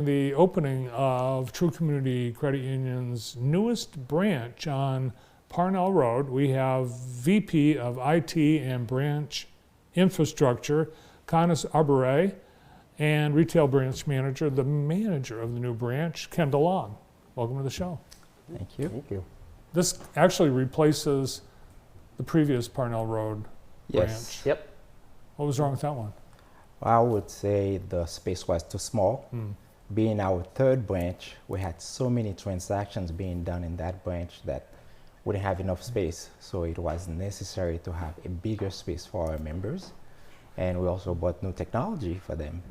The opening of True Community Credit Union's newest branch on Parnall Road. We have VP of IT and Branch Infrastructure, Canis Arbore, and Retail Branch Manager, the manager of the new branch, Ken DeLong. Welcome to the show. Thank you. Thank you. This actually replaces the previous Parnall Road Yes. branch. Yep. What was wrong with that one? I would say the space was too small. Being our third branch, we had so many transactions being done in that branch that we didn't have enough space. So it was necessary to have a bigger space for our members. And we also bought new technology for them.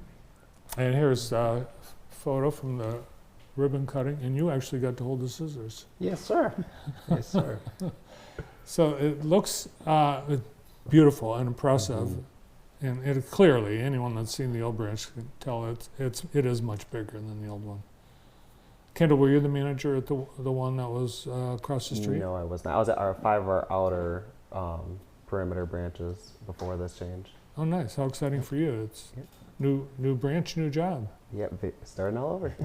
And here's a photo from the ribbon cutting, and you actually got to hold the scissors. Yes, sir. Yes, sir. So it looks beautiful and impressive, and it clearly, anyone that's seen the old branch can tell it is much bigger than the old one. Kendall, were you the manager at the one that was across the street? No, I was not. I was at our 5 of our outer perimeter branches before this change. Oh, nice! How exciting for you! It's new branch, new job. Yep, starting all over.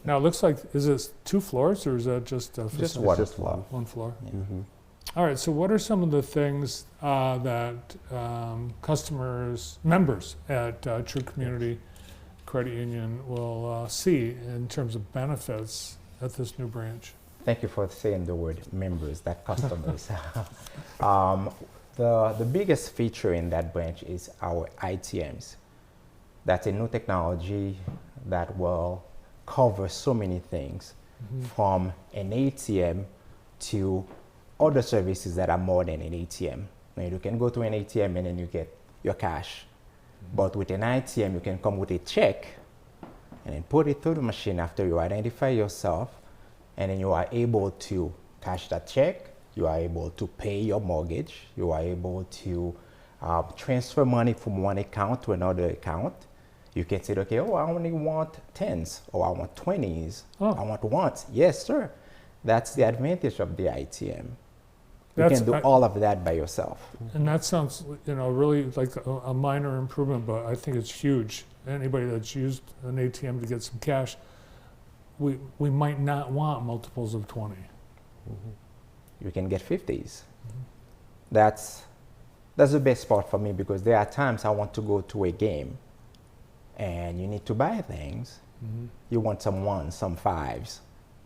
Now it looks like, is it 2 floors or is that just a Just facility? one just floor. One floor. Yeah. All right, so what are some of the things that members at True Community Credit Union will see in terms of benefits at this new branch? Thank you for saying the word members, that customers. The biggest feature in that branch is our ITMs. That's a new technology that will cover so many things, from an ATM to other services that are more than an ATM. Now, you can go to an ATM and then you get your cash. But with an ITM, you can come with a check and then put it through the machine after you identify yourself, and then you are able to cash that check, you are able to pay your mortgage, you are able to transfer money from one account to another account. You can say, okay, I only want 10s, or I want 20s, I want ones. Yes, sir. That's the advantage of the ITM. You can do all of that by yourself. And that sounds, really like a minor improvement, but I think it's huge. Anybody that's used an ATM to get some cash, we might not want multiples of 20. You can get 50s. That's the best part for me, because there are times I want to go to a game and you need to buy things. You want some 1s, some 5s,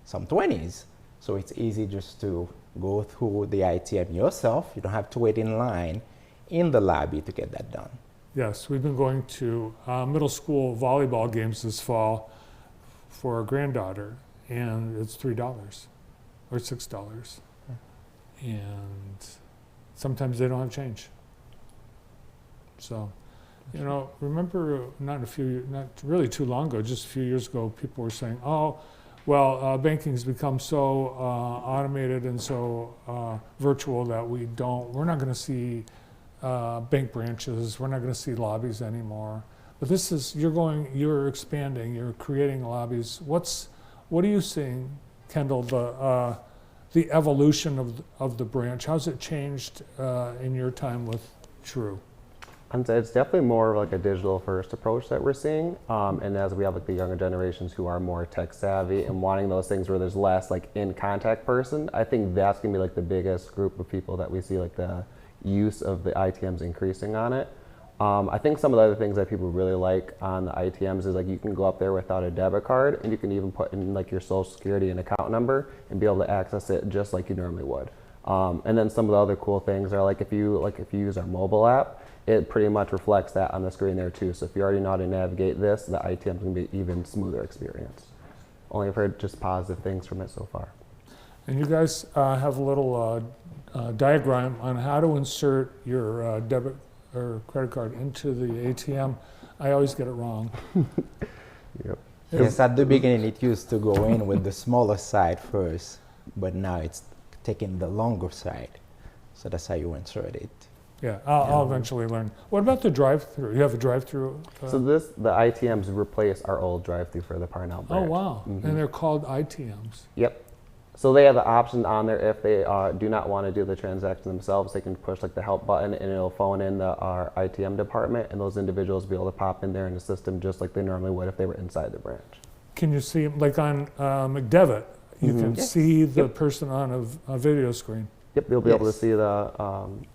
some 20s. So it's easy just to go through the ITM yourself. You don't have to wait in line in the lobby to get that done. Yes, we've been going to middle school volleyball games this fall for our granddaughter, and it's $3 or $6. And sometimes they don't have change. So, remember not really too long ago, just a few years ago, people were saying, banking's become so automated and so virtual that we're not going to see bank branches, we're not going to see lobbies anymore. But you're expanding, you're creating lobbies. What are you seeing, Kendall, the evolution of the branch? How's it changed in your time with True? It's definitely more of like a digital first approach that we're seeing. And as we have like the younger generations who are more tech savvy and wanting those things where there's less like in contact person, I think that's gonna be like the biggest group of people that we see like the use of the ITMs increasing on it. I think some of the other things that people really like on the ITMs is like you can go up there without a debit card, and you can even put in like your social security and account number and be able to access it just like you normally would. And then some of the other cool things are like if you use our mobile app, it pretty much reflects that on the screen there too. So if you already know how to navigate this, the ITM is going to be even smoother experience. Only I've heard just positive things from it so far. And you guys have a little diagram on how to insert your debit or credit card into the ATM. I always get it wrong. Yep. Yes, at the beginning it used to go in with the smaller side first, but now it's taking the longer side. So that's how you insert it. Yeah, I'll eventually learn. What about the drive-through? You have a drive-through? So the ITMs replace our old drive-through for the Parnall branch. Oh, wow. And they're called ITMs. Yep. So they have the option on there if they do not want to do the transaction themselves, they can push like the help button and it'll phone in our ITM department, and those individuals will be able to pop in there in the system just like they normally would if they were inside the branch. Can you see 'em? Like on McDevitt, you can Yes. see the Yep. person on a video screen. Yep, you'll be able to Yes. see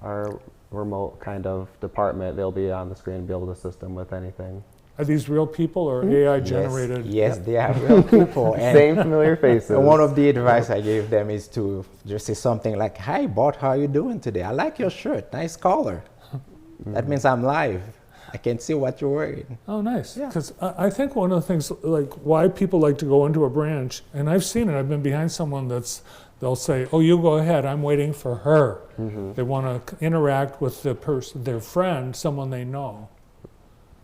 our remote kind of department. They'll be on the screen, be able to assist them with anything. Are these real people or AI generated? Yes, they are real people. And Same familiar faces. and one of the advice I gave them is to just say something like, "Hi, Bart, how are you doing today? I like your shirt. Nice color." That means I'm live. I can see what you're wearing. Oh, nice. Yeah. Because I think one of the things, like why people like to go into a branch, and I've seen it, I've been behind someone they'll say, "Oh, you go ahead, I'm waiting for her." They want to interact with the person, their friend, someone they know.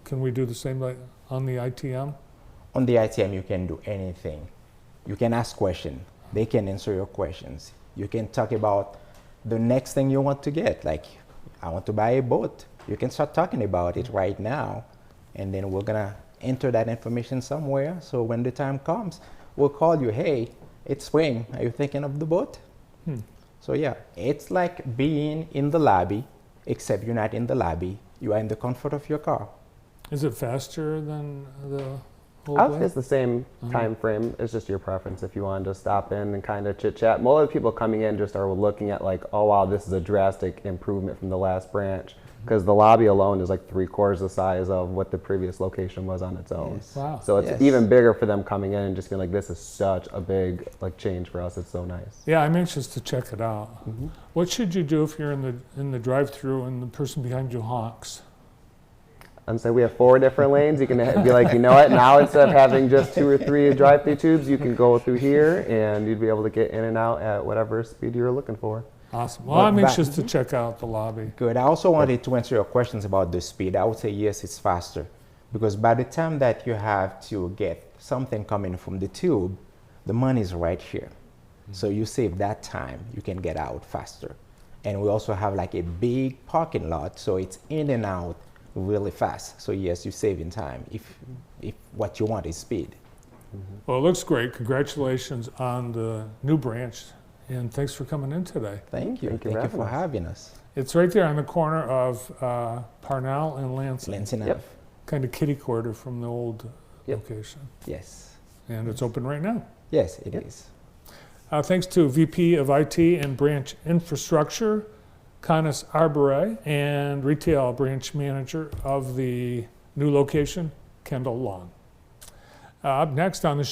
Can we do the same like on the ITM? On the ITM, you can do anything. You can ask questions. They can answer your questions. You can talk about the next thing you want to get. Like, I want to buy a boat. You can start talking about it right now. And then we're going to enter that information somewhere. So when the time comes, we'll call you, "Hey, it's spring. Are you thinking of the boat?" So yeah, it's like being in the lobby, except you're not in the lobby. You are in the comfort of your car. Is it faster than the old I would say way? it's the same time frame. It's just your preference if you wanted to stop in and kind of chit chat. Most of the people coming in just are looking at like, oh wow, this is a drastic improvement from the last branch, because the lobby alone is like 3/4 the size of what the previous location was on its own. Yes. Wow. So it's Yes. even bigger for them coming in and just being like, this is such a big like change for us. It's so nice. Yeah, I'm anxious to check it out. What should you do if you're in the drive-through and the person behind you honks? And so we have 4 different lanes. You can be like, you know what? Now instead of having just 2 or 3 drive-through tubes, you can go through here, and you'd be able to get in and out at whatever speed you were looking for. Awesome. Well, But I'm back- anxious to check out the lobby. Good. I also wanted to answer your questions about the speed. I would say yes, it's faster. Because by the time that you have to get something coming from the tube, the money is right here. So you save that time, you can get out faster. And we also have like a big parking lot, so it's in and out really fast. So yes, you're saving time if what you want is speed. Well, it looks great. Congratulations on the new branch, and thanks for coming in today. Thank you. Thank you Thank for you for having us. having us. It's right there on the corner of Parnall and Lansing, Lansing Yep. Ave. kind of kitty quarter from the old Yep. location. Yes. And it's open right now. Yes, it is. Thanks to VP of IT and Branch Infrastructure, Canis Arbore, and Retail Branch Manager of the new location, Kendall Long. Up next on the show,